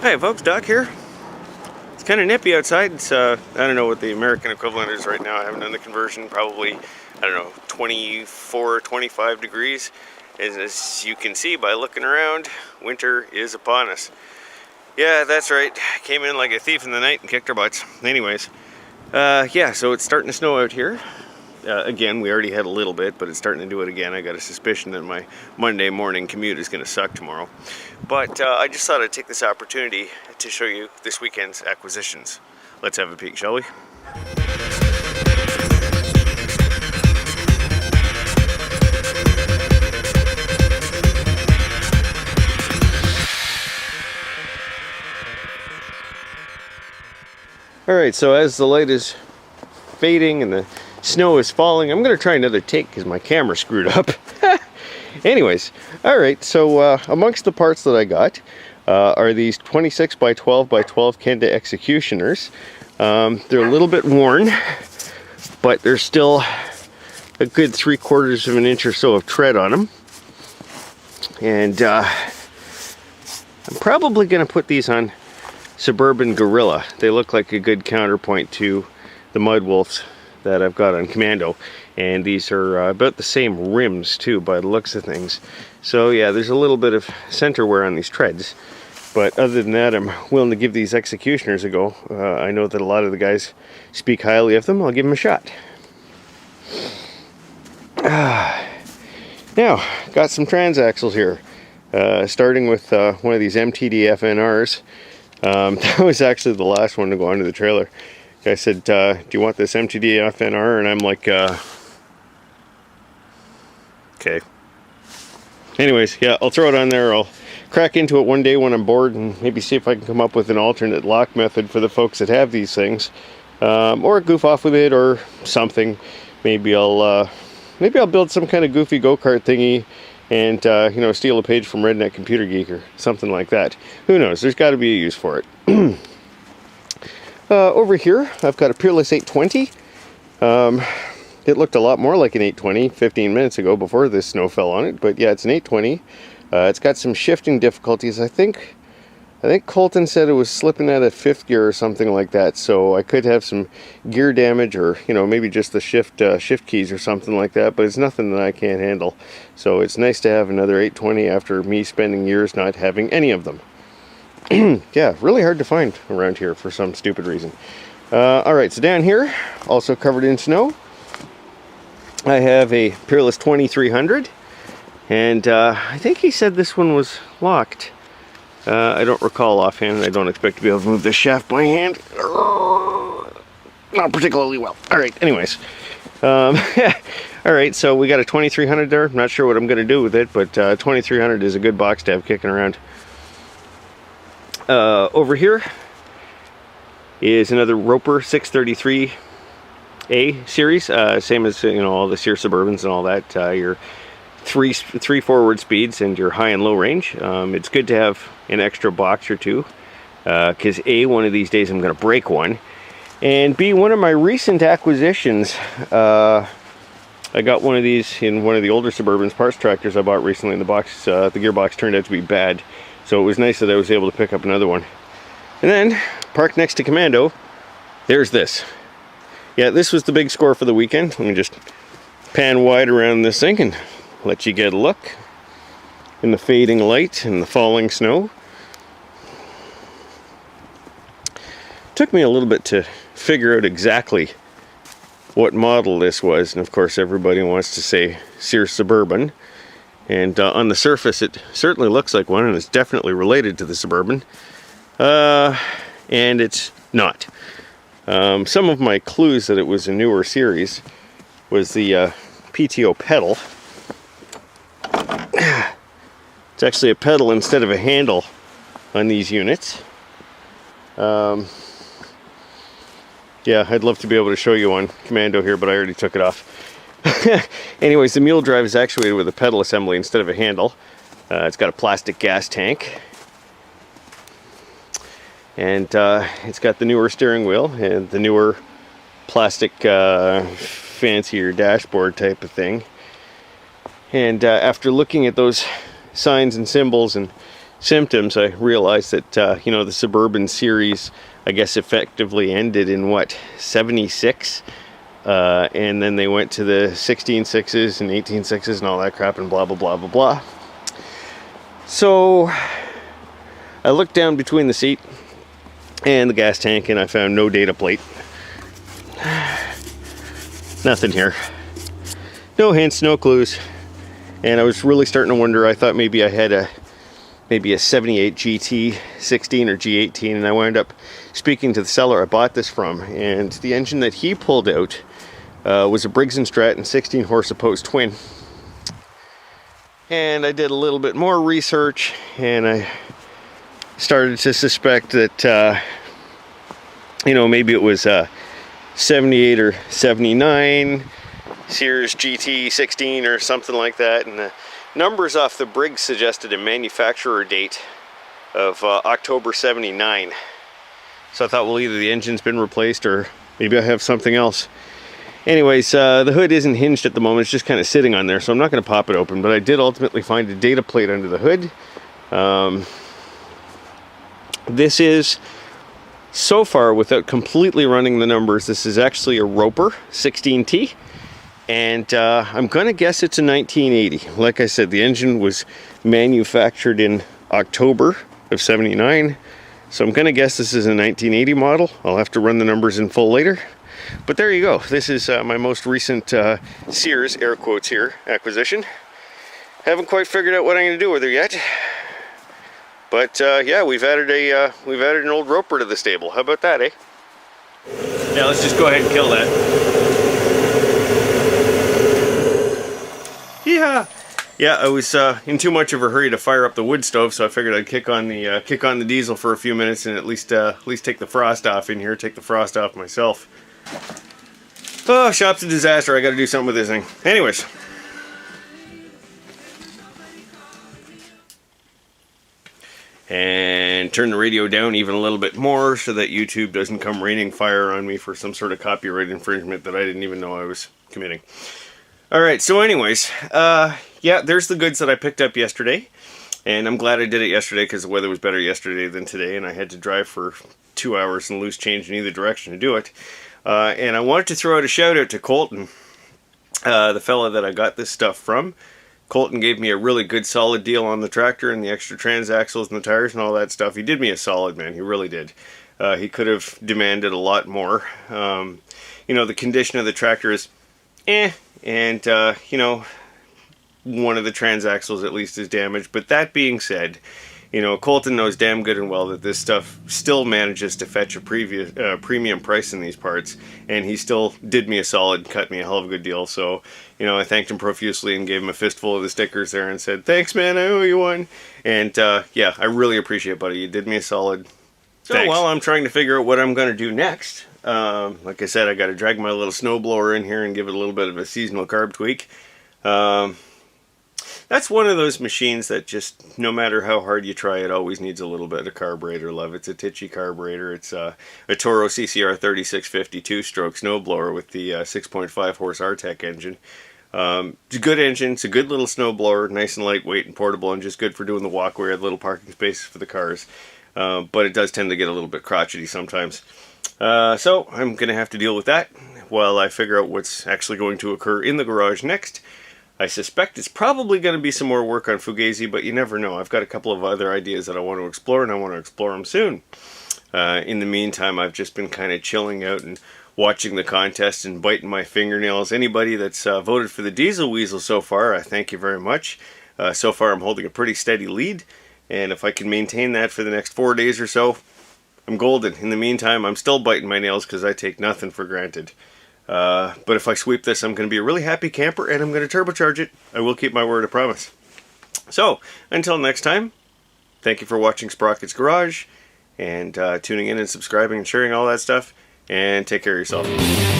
Hey folks, Doc here. It's kind of nippy outside. It's I don't know what the American equivalent is right now. I haven't done the conversion. Probably, I don't know, 24, 25 degrees. As you can see by looking around, winter is upon us. Yeah, that's right. Came in like a thief in the night and kicked our butts. Anyways, yeah, so it's starting to snow out here. Again, we already had a little bit, but it's starting to do it again. I got a suspicion that my Monday morning commute is going to suck tomorrow. But I just thought I'd take this opportunity to show you this weekend's acquisitions. Let's have a peek, shall we? Alright, so as the light is fading and the snow is falling, I'm going to try another take because my camera screwed up. Anyways, alright, so amongst the parts that I got are these 26 by 12 by 12 Kenda executioners. They're a little bit worn, but there's still a good 3/4 of an inch or so of tread on them. And I'm probably going to put these on Suburban Gorilla. They look like a good counterpoint to the Mud Wolves that I've got on Commando, and these are about the same rims too by the looks of things. So yeah, there's a little bit of center wear on these treads, but other than that, I'm willing to give these executioners a go. I know that a lot of the guys speak highly of them. I'll give them a shot. Now, got some transaxles here, starting with one of these MTD FNRs. That was actually the last one to go onto the trailer. I said, do you want this MTD FNR? And I'm like, okay. Anyways, yeah, I'll throw it on there. I'll crack into it one day when I'm bored and maybe see if I can come up with an alternate lock method for the folks that have these things. Or goof off with it or something. Maybe I'll build some kind of goofy go-kart thingy and, you know, steal a page from Redneck Computer Geek or something like that. Who knows? There's got to be a use for it. Over here, I've got a Peerless 820. It looked a lot more like an 820 15 minutes ago before this snow fell on it, but yeah, it's an 820. It's got some shifting difficulties. I think Colton said it was slipping out of 5th gear or something like that, so I could have some gear damage, or you know, maybe just the shift keys or something like that, but it's nothing that I can't handle. So it's nice to have another 820 after me spending years not having any of them. Yeah, really hard to find around here for some stupid reason. Alright, so down here, also covered in snow, I have a Peerless 2300, and I think he said this one was locked. I don't recall offhand. I don't expect to be able to move this shaft by hand. Not particularly well. Alright, anyways. Alright, so we got a 2300 there. I'm not sure what I'm going to do with it, but 2300 is a good box to have kicking around. Over here is another Roper 633A series, same as, you know, all the Sears Suburbans and all that. Your three forward speeds and your high and low range. It's good to have an extra box or two, because A, one of these days I'm going to break one, and B, one of my recent acquisitions, I got one of these in one of the older Suburbans parts tractors I bought recently. In the box, the gearbox turned out to be bad. So it was nice that I was able to pick up another one. And then, parked next to Commando, there's this. Yeah, this was the big score for the weekend. Let me just pan wide around this thing and let you get a look in the fading light and the falling snow. Took me a little bit to figure out exactly what model this was. And of course, everybody wants to say Sears Suburban. And on the surface, it certainly looks like one, and it's definitely related to the Suburban. And it's not. Some of my clues that it was a newer series was the PTO pedal. It's actually a pedal instead of a handle on these units. Yeah, I'd love to be able to show you on Commando here, but I already took it off. Anyways, the mule drive is actuated with a pedal assembly instead of a handle. It's got a plastic gas tank, and it's got the newer steering wheel and the newer plastic fancier dashboard type of thing. And after looking at those signs and symbols and symptoms, I realized that, you know, the Suburban series, I guess, effectively ended in, what, 76? And then they went to the 16.6s and 18.6s and all that crap and blah, blah, blah, blah, blah. So I looked down between the seat and the gas tank and I found no data plate. Nothing here. No hints, no clues. And I was really starting to wonder. I thought maybe I had a 78 GT 16 or G18, and I wound up speaking to the seller I bought this from, and the engine that he pulled out was a Briggs & Stratton 16 horse opposed twin. And I did a little bit more research, and I started to suspect that you know, maybe it was 78 or 79 Sears GT 16 or something like that, and the numbers off the Briggs suggested a manufacturer date of October 79. So I thought, well, either the engine's been replaced or maybe I have something else. Anyways, the hood isn't hinged at the moment, it's just kind of sitting on there, so I'm not going to pop it open, but I did ultimately find a data plate under the hood. This is, so far, without completely running the numbers, this is actually a Roper 16T. And I'm going to guess it's a 1980. Like I said, the engine was manufactured in October of 79. So I'm going to guess this is a 1980 model. I'll have to run the numbers in full later. But there you go. This is my most recent Sears, air quotes here, acquisition. Haven't quite figured out what I'm going to do with her yet. But yeah, we've added an old Roper to the stable. How about that, eh? Yeah, let's just go ahead and kill that. Yeah, I was in too much of a hurry to fire up the wood stove, so I figured I'd kick on the diesel for a few minutes and at least take the frost off in here, take the frost off myself. Oh, shop's a disaster. I got to do something with this thing. Anyways. And turn the radio down even a little bit more so that YouTube doesn't come raining fire on me for some sort of copyright infringement that I didn't even know I was committing. Alright, so anyways, yeah, there's the goods that I picked up yesterday, and I'm glad I did it yesterday because the weather was better yesterday than today, and I had to drive for 2 hours and lose change in either direction to do it. And I wanted to throw out a shout out to Colton, the fella that I got this stuff from. Colton gave me a really good solid deal on the tractor and the extra transaxles and the tires and all that stuff. He did me a solid, man, he really did. He could have demanded a lot more. You know, the condition of the tractor is and you know, one of the transaxles at least is damaged. But that being said, you know, Colton knows damn good and well that this stuff still manages to fetch a premium price in these parts, and he still did me a solid, cut me a hell of a good deal. So, you know, I thanked him profusely and gave him a fistful of the stickers there and said, thanks, man, I owe you one. And yeah, I really appreciate it, buddy. You did me a solid. So while I'm trying to figure out what I'm going to do next, like I said, I got to drag my little snowblower in here and give it a little bit of a seasonal carb tweak. That's one of those machines that just, no matter how hard you try, it always needs a little bit of carburetor love. It's a titchy carburetor. It's a Toro CCR 3652 stroke snowblower with the 6.5 horse RTEC engine. It's a good engine. It's a good little snowblower, nice and lightweight and portable, and just good for doing the walkway or the little parking spaces for the cars. But it does tend to get a little bit crotchety sometimes. So I'm going to have to deal with that while I figure out what's actually going to occur in the garage next. I suspect it's probably going to be some more work on Fugazi, but you never know. I've got a couple of other ideas that I want to explore, and I want to explore them soon. In the meantime, I've just been kind of chilling out and watching the contest and biting my fingernails. Anybody that's voted for the Diesel Weasel so far, I thank you very much. So far, I'm holding a pretty steady lead, and if I can maintain that for the next 4 days or so, I'm golden. In the meantime, I'm still biting my nails because I take nothing for granted. But if I sweep this, I'm going to be a really happy camper, and I'm going to turbocharge it. I will keep my word, I promise. So, until next time, thank you for watching Sprocket's Garage, and tuning in and subscribing and sharing all that stuff, and take care of yourself.